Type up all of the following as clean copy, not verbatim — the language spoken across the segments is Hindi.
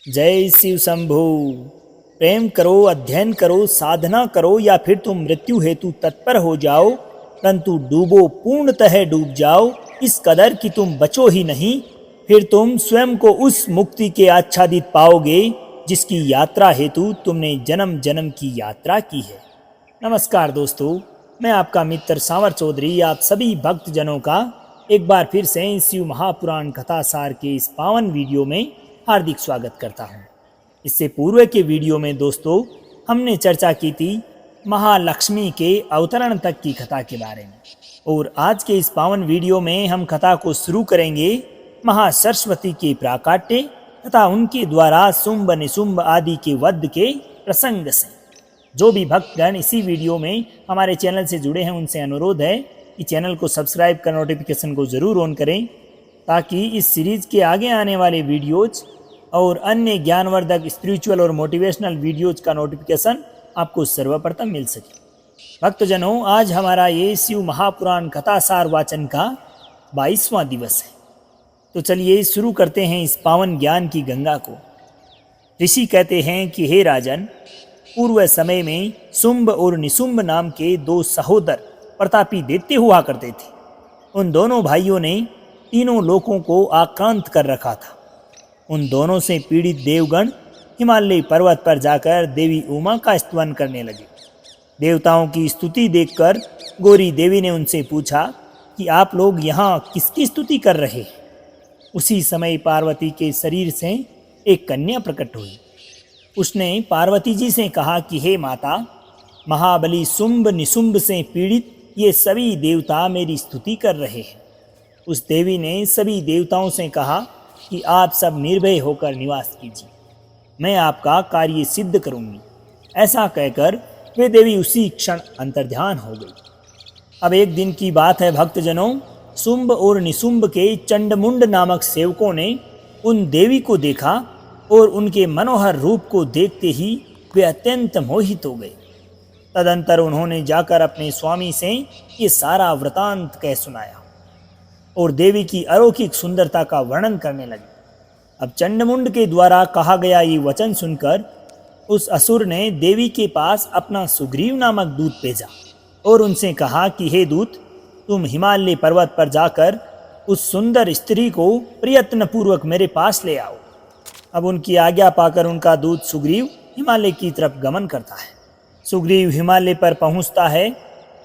जय शिव शंभु। प्रेम करो, अध्ययन करो, साधना करो या फिर तुम मृत्यु हेतु तत्पर हो जाओ, परंतु डूबो पूर्णतः डूब जाओ इस कदर कि तुम बचो ही नहीं, फिर तुम स्वयं को उस मुक्ति के आच्छादित पाओगे जिसकी यात्रा हेतु तुमने जन्म जन्म की यात्रा की है। नमस्कार दोस्तों, मैं आपका मित्र सांवर चौधरी आप सभी भक्तजनों का एक बार फिर से शिव महापुराण कथा सार के इस पावन वीडियो में हार्दिक स्वागत करता हूँ। इससे पूर्व के वीडियो में दोस्तों हमने चर्चा की थी महालक्ष्मी के अवतरण तक की कथा के बारे में, और आज के इस पावन वीडियो में हम कथा को शुरू करेंगे महासरस्वती के प्राकाट्य तथा उनके द्वारा शुंभ निशुंभ आदि के वध के प्रसंग से। जो भी भक्तगण इसी वीडियो में हमारे चैनल से जुड़े हैं उनसे अनुरोध है कि चैनल को सब्सक्राइब कर नोटिफिकेशन को ज़रूर ऑन करें, ताकि इस सीरीज़ के आगे आने वाले वीडियोज़ और अन्य ज्ञानवर्धक स्पिरिचुअल और मोटिवेशनल वीडियोज़ का नोटिफिकेशन आपको सर्वप्रथम मिल सके। भक्तजनों, आज हमारा ये शिव महापुराण कथा सार वाचन का 22वां दिवस है। तो चलिए शुरू करते हैं इस पावन ज्ञान की गंगा को। ऋषि कहते हैं कि हे राजन, पूर्व समय में शुंभ और निशुंभ नाम के दो सहोदर प्रतापी दैत्य हुआ करते थे। उन दोनों भाइयों ने तीनों लोकों को आक्रांत कर रखा था। उन दोनों से पीड़ित देवगण हिमालय पर्वत पर जाकर देवी उमा का स्तवन करने लगे। देवताओं की स्तुति देखकर गौरी देवी ने उनसे पूछा कि आप लोग यहाँ किसकी स्तुति कर रहे हैं। उसी समय पार्वती के शरीर से एक कन्या प्रकट हुई। उसने पार्वती जी से कहा कि हे माता, महाबली शुंभ निशुंभ से पीड़ित ये सभी देवता मेरी स्तुति कर रहे हैं। उस देवी ने सभी देवताओं से कहा कि आप सब निर्भय होकर निवास कीजिए, मैं आपका कार्य सिद्ध करूंगी। ऐसा कहकर वे देवी उसी क्षण अंतर्ध्यान हो गई। अब एक दिन की बात है भक्तजनों, शुंभ और निशुंभ के चंडमुंड नामक सेवकों ने उन देवी को देखा और उनके मनोहर रूप को देखते ही वे अत्यंत मोहित हो गए। तदंतर उन्होंने जाकर अपने स्वामी से ये सारा वृतांत कह सुनाया और देवी की अलौकिक सुंदरता का वर्णन करने लगे। अब चंडमुंड के द्वारा कहा गया ये वचन सुनकर उस असुर ने देवी के पास अपना सुग्रीव नामक दूत भेजा और उनसे कहा कि हे दूत, तुम हिमालय पर्वत पर जाकर उस सुंदर स्त्री को प्रयत्नपूर्वक मेरे पास ले आओ। अब उनकी आज्ञा पाकर उनका दूत सुग्रीव हिमालय की तरफ गमन करता है। सुग्रीव हिमालय पर पहुंचता है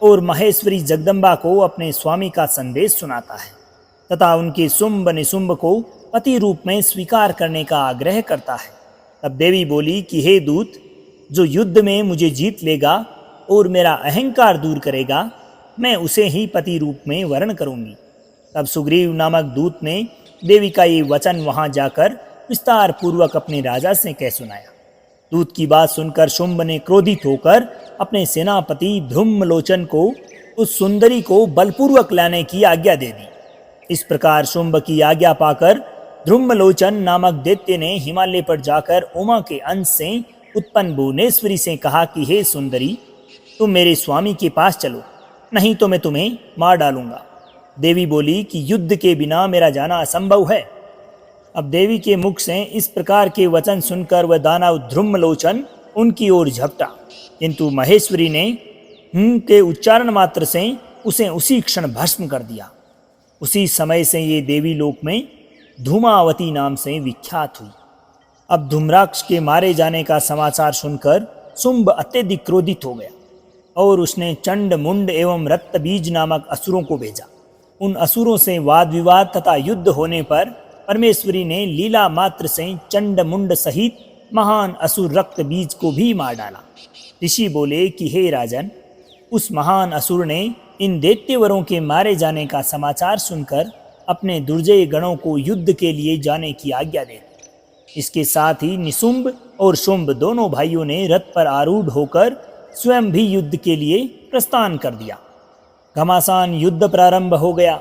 और महेश्वरी जगदम्बा को अपने स्वामी का संदेश सुनाता है तथा उनके शुंभ निशुंभ को पति रूप में स्वीकार करने का आग्रह करता है। तब देवी बोली कि हे दूत, जो युद्ध में मुझे जीत लेगा और मेरा अहंकार दूर करेगा, मैं उसे ही पति रूप में वर्ण करूंगी। तब सुग्रीव नामक दूत ने देवी का ये वचन वहां जाकर विस्तार पूर्वक अपने राजा से कह सुनाया। दूत की बात सुनकर शुंभ ने क्रोधित होकर अपने सेनापति ध्रुमलोचन को उस सुंदरी को बलपूर्वक लाने की आज्ञा दे दी। इस प्रकार शुंभ की आज्ञा पाकर ध्रुमलोचन नामक दैत्य ने हिमालय पर जाकर उमा के अंश से उत्पन्न भुवनेश्वरी से कहा कि हे सुंदरी, तुम मेरे स्वामी के पास चलो, नहीं तो मैं तुम्हें मार डालूंगा। देवी बोली कि युद्ध के बिना मेरा जाना असंभव है। अब देवी के मुख से इस प्रकार के वचन सुनकर वह दानव ध्रुमलोचन उनकी ओर झपटा, किंतु महेश्वरी ने के उच्चारण मात्र से उसे उसी क्षण भस्म कर दिया। उसी समय से ये देवी लोक में धूमावती नाम से विख्यात हुई। अब धूम्राक्ष के मारे जाने का समाचार सुनकर शुंभ अत्यधिक क्रोधित हो गया और उसने चंड मुंड एवं रक्तबीज नामक असुरों को भेजा। उन असुरों से वाद विवाद तथा युद्ध होने पर परमेश्वरी ने लीला मात्र से चंड मुंड सहित महान असुर रक्तबीज को भी मार डाला। ऋषि बोले कि हे राजन, उस महान असुर ने इन दैत्यवरों के मारे जाने का समाचार सुनकर अपने दुर्जय गणों को युद्ध के लिए जाने की आज्ञा दे दी। इसके साथ ही निशुंभ और शुंभ दोनों भाइयों ने रथ पर आरूढ़ होकर स्वयं भी युद्ध के लिए प्रस्थान कर दिया। घमासान युद्ध प्रारंभ हो गया।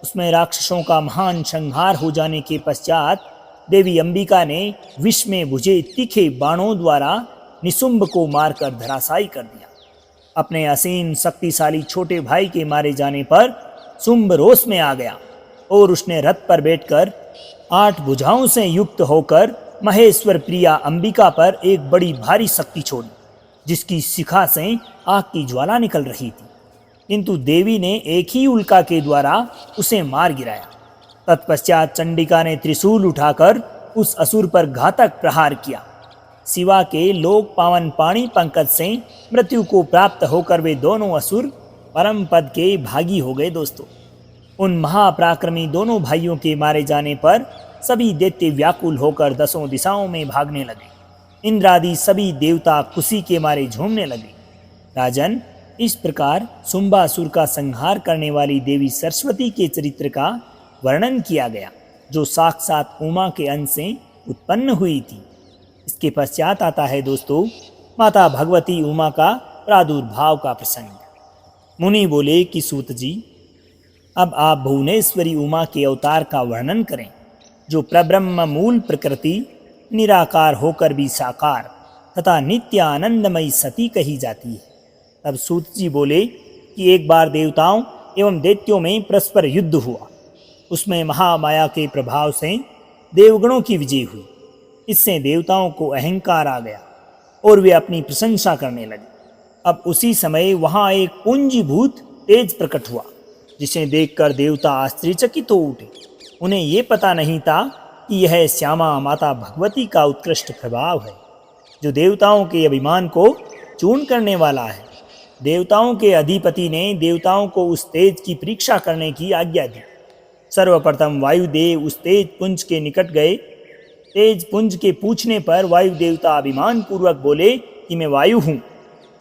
उसमें राक्षसों का महान संहार हो जाने के पश्चात देवी अंबिका ने विष में बुझे तीखे बाणों द्वारा निशुंभ को मारकर धराशायी कर दिया। अपने असीम शक्तिशाली छोटे भाई के मारे जाने पर शुंभ रोष में आ गया और उसने रथ पर बैठकर 8 भुजाओं से युक्त होकर महेश्वर प्रिया अंबिका पर एक बड़ी भारी शक्ति छोड़ी, जिसकी शिखा से आग की ज्वाला निकल रही थी। किंतु देवी ने एक ही उल्का के द्वारा उसे मार गिराया। तत्पश्चात चंडिका ने त्रिशूल उठाकर उस असुर पर घातक प्रहार किया। शिवा के लोक पावन पाणी पंकज से मृत्यु को प्राप्त होकर वे दोनों असुर परम पद के भागी हो गए। दोस्तों, उन महापराक्रमी दोनों भाइयों के मारे जाने पर सभी दैत्य व्याकुल होकर दसों दिशाओं में भागने लगे। इंद्रादि सभी देवता खुशी के मारे झूमने लगे। राजन, इस प्रकार शुंभासुर का संहार करने वाली देवी सरस्वती के चरित्र का वर्णन किया गया, जो साक्षात उमा के अंश से उत्पन्न हुई थी। इसके पश्चात आता है दोस्तों माता भगवती उमा का प्रादुर्भाव का प्रसंग। मुनि बोले कि सूत जी, अब आप भुवनेश्वरी उमा के अवतार का वर्णन करें, जो प्रब्रह्म मूल प्रकृति निराकार होकर भी साकार तथा नित्य आनंदमयी सती कही जाती है। तब सूत जी बोले कि एक बार देवताओं एवं दैत्यों में परस्पर युद्ध हुआ। उसमें महामाया के प्रभाव से देवगणों की विजय हुई। इससे देवताओं को अहंकार आ गया और वे अपनी प्रशंसा करने लगे। अब उसी समय वहां एक पुंजीभूत तेज प्रकट हुआ, जिसे देखकर देवता आश्चर्यचकित हो उठे। उन्हें ये पता नहीं था कि यह श्यामा माता भगवती का उत्कृष्ट प्रभाव है, जो देवताओं के अभिमान को चूर्ण करने वाला है। देवताओं के अधिपति ने देवताओं को उस तेज की परीक्षा करने की आज्ञा दी। सर्वप्रथम वायुदेव उस तेज पुंज के निकट गए। तेज पुंज के पूछने पर वायु देवता अभिमान पूर्वक बोले कि मैं वायु हूँ,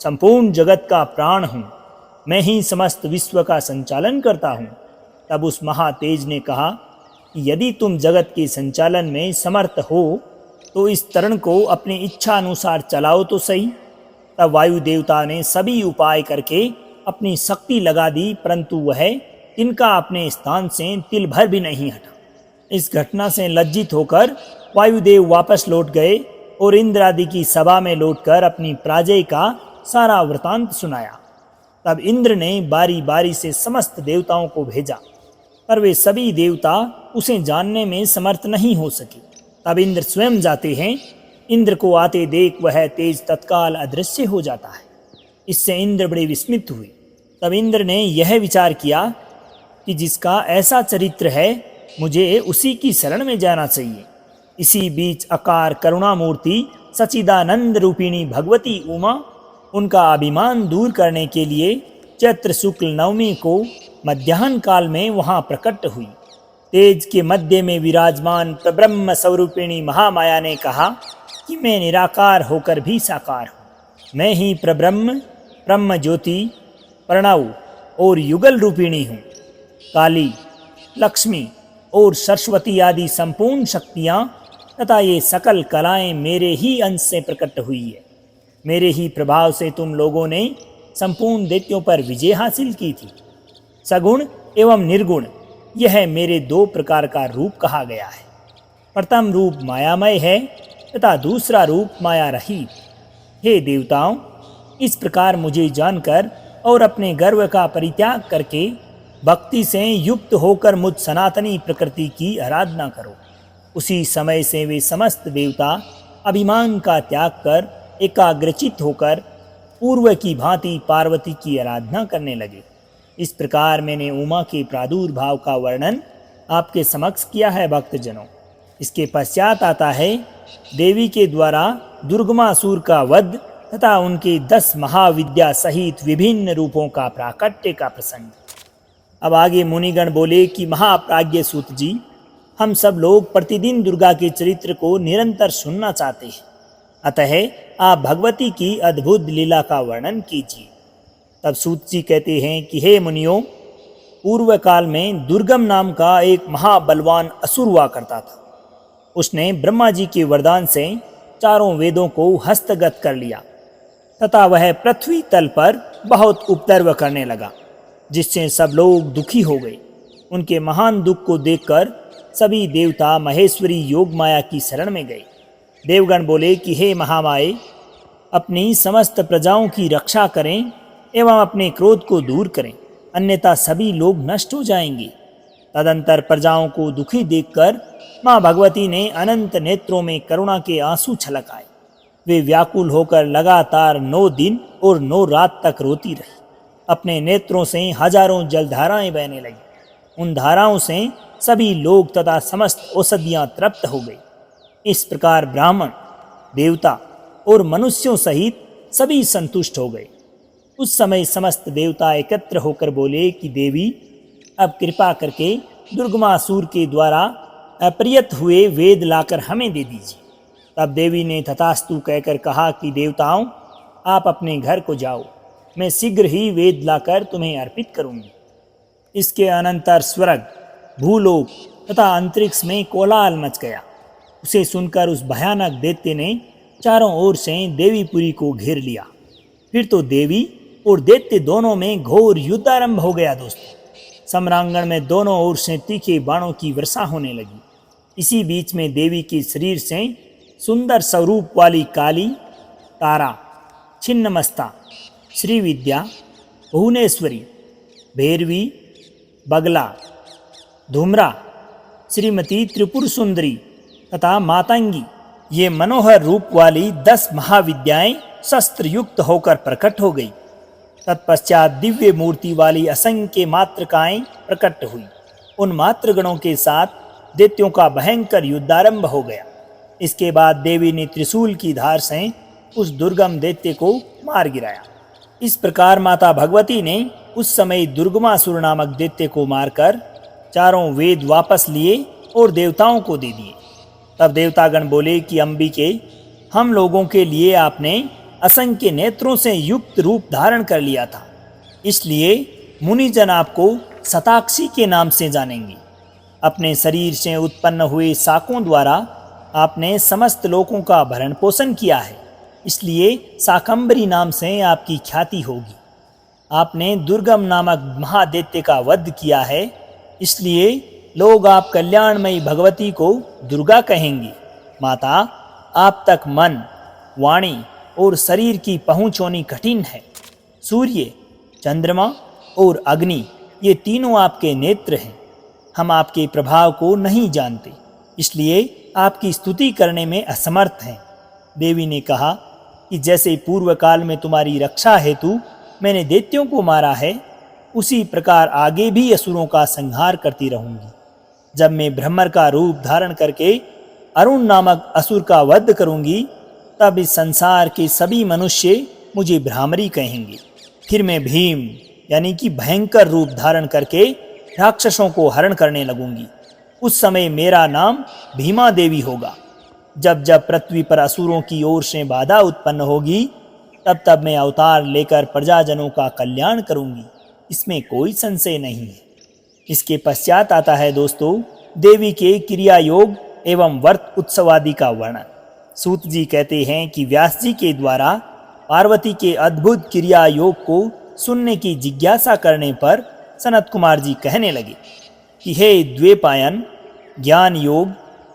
संपूर्ण जगत का प्राण हूँ, मैं ही समस्त विश्व का संचालन करता हूँ। तब उस महातेज ने कहा कि यदि तुम जगत के संचालन में समर्थ हो तो इस तरण को अपनी इच्छा अनुसार चलाओ तो सही। तब वायु देवता ने सभी उपाय करके अपनी शक्ति लगा दी, परंतु वह तिनका अपने स्थान से तिल भर भी नहीं हटा। इस घटना से लज्जित होकर वायुदेव वापस लौट गए और इंद्र आदि की सभा में लौटकर अपनी पराजय का सारा वृतांत सुनाया। तब इंद्र ने बारी बारी से समस्त देवताओं को भेजा, पर वे सभी देवता उसे जानने में समर्थ नहीं हो सके। तब इंद्र स्वयं जाते हैं। इंद्र को आते देख वह तेज तत्काल अदृश्य हो जाता है। इससे इंद्र बड़े विस्मित हुए। तब इंद्र ने यह विचार किया कि जिसका ऐसा चरित्र है, मुझे उसी की शरण में जाना चाहिए। इसी बीच अकार करुणामूर्ति सच्चिदानंद रूपिणी भगवती उमा उनका अभिमान दूर करने के लिए चैत्र शुक्ल नवमी को मध्याह्न काल में वहां प्रकट हुई। तेज के मध्य में विराजमान प्रब्रह्म स्वरूपिणी महामाया ने कहा कि मैं निराकार होकर भी साकार हूँ। मैं ही प्रब्रह्म, ब्रह्म ज्योति, प्रणव और युगल रूपिणी हूँ। काली, लक्ष्मी और सरस्वती आदि संपूर्ण शक्तियाँ तथा ये सकल कलाएं मेरे ही अंश से प्रकट हुई है। मेरे ही प्रभाव से तुम लोगों ने संपूर्ण दैत्यों पर विजय हासिल की थी। सगुण एवं निर्गुण यह मेरे दो प्रकार का रूप कहा गया है। प्रथम रूप मायामय है तथा दूसरा रूप माया रहित। हे देवताओं, इस प्रकार मुझे जानकर और अपने गर्व का परित्याग करके भक्ति से युक्त होकर मुझ सनातनी प्रकृति की आराधना करो। उसी समय से वे समस्त देवता अभिमान का त्याग कर एकाग्रचित होकर पूर्व की भांति पार्वती की आराधना करने लगे। इस प्रकार मैंने उमा के प्रादुर्भाव का वर्णन आपके समक्ष किया है भक्तजनों। इसके पश्चात आता है देवी के द्वारा दुर्गमासुर का वध तथा उनके 10 महाविद्या सहित विभिन्न रूपों का प्राकट्य का प्रसंग। अब आगे मुनिगण बोले कि महाप्राज्ञ सूत जी, हम सब लोग प्रतिदिन दुर्गा के चरित्र को निरंतर सुनना चाहते हैं, अतः आप भगवती की अद्भुत लीला का वर्णन कीजिए। तब सूत जी कहते हैं कि हे मुनियों, पूर्व काल में दुर्गम नाम का एक महाबलवान असुर हुआ करता था। उसने ब्रह्मा जी के वरदान से चारों वेदों को हस्तगत कर लिया तथा वह पृथ्वी तल पर बहुत उपद्रव करने लगा, जिससे सब लोग दुखी हो गए। उनके महान दुख को देखकर सभी देवता महेश्वरी योग माया की शरण में गए। देवगण बोले कि हे महामाये, अपनी समस्त प्रजाओं की रक्षा करें एवं अपने क्रोध को दूर करें, अन्यथा सभी लोग नष्ट हो जाएंगे। तदंतर प्रजाओं को दुखी देखकर माँ भगवती ने अनंत नेत्रों में करुणा के आंसू छलक आए। वे व्याकुल होकर लगातार 9 दिन और 9 रात तक रोती रही। अपने नेत्रों से हजारों जलधाराएं बहने लगीं। उन धाराओं से सभी लोग तथा समस्त औषधियां तृप्त हो गई। इस प्रकार ब्राह्मण, देवता और मनुष्यों सहित सभी संतुष्ट हो गए। उस समय समस्त देवता एकत्र होकर बोले कि देवी, अब कृपा करके दुर्गमासुर के द्वारा अप्रयत हुए वेद लाकर हमें दे दीजिए। तब देवी ने तथास्तु कहकर कहा कि देवताओं, आप अपने घर को जाओ, मैं शीघ्र ही वेद लाकर तुम्हें अर्पित करूंगी। इसके अनंतर स्वर्ग, भूलोक तथा अंतरिक्ष में कोलाहल मच गया। उसे सुनकर उस भयानक दैत्य ने चारों ओर से देवीपुरी को घेर लिया। फिर तो देवी और दैत्य दोनों में घोर युद्ध आरंभ हो गया दोस्तों। सम्रांगण में दोनों ओर से तीखे बाणों की वर्षा होने लगी। इसी बीच में देवी के शरीर से सुंदर स्वरूप वाली काली, तारा, छिन्नमस्ता, श्रीविद्या, भुवनेश्वरी, भैरवी, बगला, धूम्रा, श्रीमती त्रिपुर सुंदरी तथा मातंगी, ये मनोहर रूप वाली 10 महाविद्याएं शस्त्र युक्त होकर प्रकट हो गई। तत्पश्चात दिव्य मूर्ति वाली असंख्य मातृकाएं प्रकट हुई। उन मातृगणों के साथ दैत्यों का भयंकर युद्धारंभ हो गया। इसके बाद देवी ने त्रिशूल की धार से उस दुर्गम दैत्य को मार गिराया। इस प्रकार माता भगवती ने उस समय दुर्गमासुर नामक दैत्य को मारकर चारों वेद वापस लिए और देवताओं को दे दिए। तब देवतागण बोले कि अंबिके, हम लोगों के लिए आपने असंख्य नेत्रों से युक्त रूप धारण कर लिया था, इसलिए मुनिजन आपको शताक्षी के नाम से जानेंगे। अपने शरीर से उत्पन्न हुए शाकों द्वारा आपने समस्त लोकों का भरण पोषण किया है, इसलिए शाकंभरी नाम से आपकी ख्याति होगी। आपने दुर्गम नामक महादैत्य का वध किया है, इसलिए लोग आप कल्याणमयी भगवती को दुर्गा कहेंगे। माता, आप तक मन, वाणी और शरीर की पहुँच होनी कठिन है। सूर्य, चंद्रमा और अग्नि, ये तीनों आपके नेत्र हैं। हम आपके प्रभाव को नहीं जानते, इसलिए आपकी स्तुति करने में असमर्थ हैं। देवी ने कहा कि जैसे पूर्व काल में तुम्हारी रक्षा हेतु मैंने दैत्यों को मारा है, उसी प्रकार आगे भी असुरों का संहार करती रहूंगी। जब मैं ब्रह्मर का रूप धारण करके अरुण नामक असुर का वध करूंगी, तब इस संसार के सभी मनुष्य मुझे भ्रामरी कहेंगे। फिर मैं भीम यानी कि भयंकर रूप धारण करके राक्षसों को हरण करने लगूंगी। उस समय मेरा नाम भीमा देवी होगा। जब जब पृथ्वी पर असुरों की ओर से बाधा उत्पन्न होगी, तब तब मैं अवतार लेकर प्रजाजनों का कल्याण करूंगी, इसमें कोई संशय नहीं है। इसके पश्चात आता है दोस्तों देवी के क्रिया योग एवं व्रत उत्सव आदि का वर्णन। सूत जी कहते हैं कि व्यास जी के द्वारा पार्वती के अद्भुत क्रिया योग को सुनने की जिज्ञासा करने पर सनत कुमार जी कहने लगे कि हे द्वैपायन, ज्ञान योग,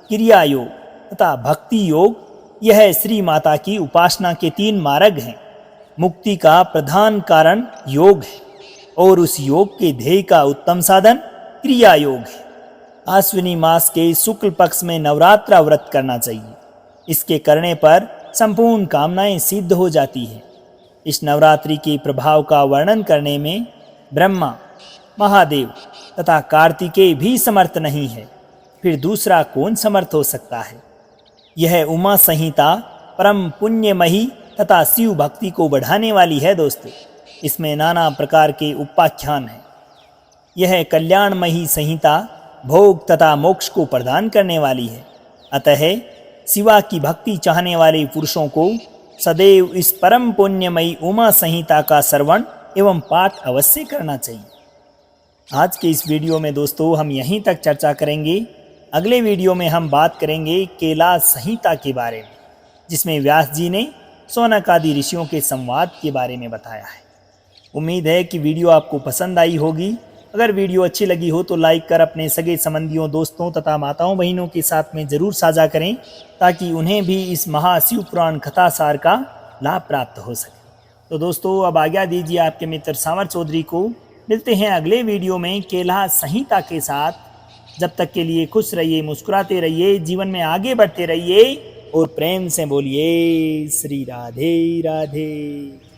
क्रिया योग तथा भक्ति योग, यह श्री माता की उपासना के 3 मार्ग हैं। मुक्ति का प्रधान कारण योग है और उस योग के ध्येय का उत्तम साधन क्रिया योग है। आश्विनी मास के शुक्ल पक्ष में नवरात्रा व्रत करना चाहिए। इसके करने पर संपूर्ण कामनाएं सिद्ध हो जाती हैं। इस नवरात्रि के प्रभाव का वर्णन करने में ब्रह्मा, महादेव तथा कार्तिकेय भी समर्थ नहीं है, फिर दूसरा कौन समर्थ हो सकता है। यह उमा संहिता परम पुण्यमयी तथा शिव भक्ति को बढ़ाने वाली है दोस्तों। इसमें नाना प्रकार के उपाख्यान हैं। यह कल्याणमयी संहिता भोग तथा मोक्ष को प्रदान करने वाली है। अतः शिवा की भक्ति चाहने वाले पुरुषों को सदैव इस परम पुण्यमयी उमा संहिता का श्रवण एवं पाठ अवश्य करना चाहिए। आज के इस वीडियो में दोस्तों हम यहीं तक चर्चा करेंगे। अगले वीडियो में हम बात करेंगे कैलाश संहिता के बारे में, जिसमें व्यास जी ने शौनक आदि ऋषियों के संवाद के बारे में बताया है। उम्मीद है कि वीडियो आपको पसंद आई होगी। अगर वीडियो अच्छी लगी हो तो लाइक कर अपने सगे संबंधियों, दोस्तों तथा माताओं बहनों के साथ में ज़रूर साझा करें, ताकि उन्हें भी इस महाशिव पुराण कथा सार का लाभ प्राप्त हो सके। तो दोस्तों अब आज्ञा दीजिए आपके मित्र सांवर चौधरी को। मिलते हैं अगले वीडियो में कैलाश संहिता के साथ। जब तक के लिए खुश रहिए, मुस्कुराते रहिए, जीवन में आगे बढ़ते रहिए और प्रेम से बोलिए श्री राधे राधे।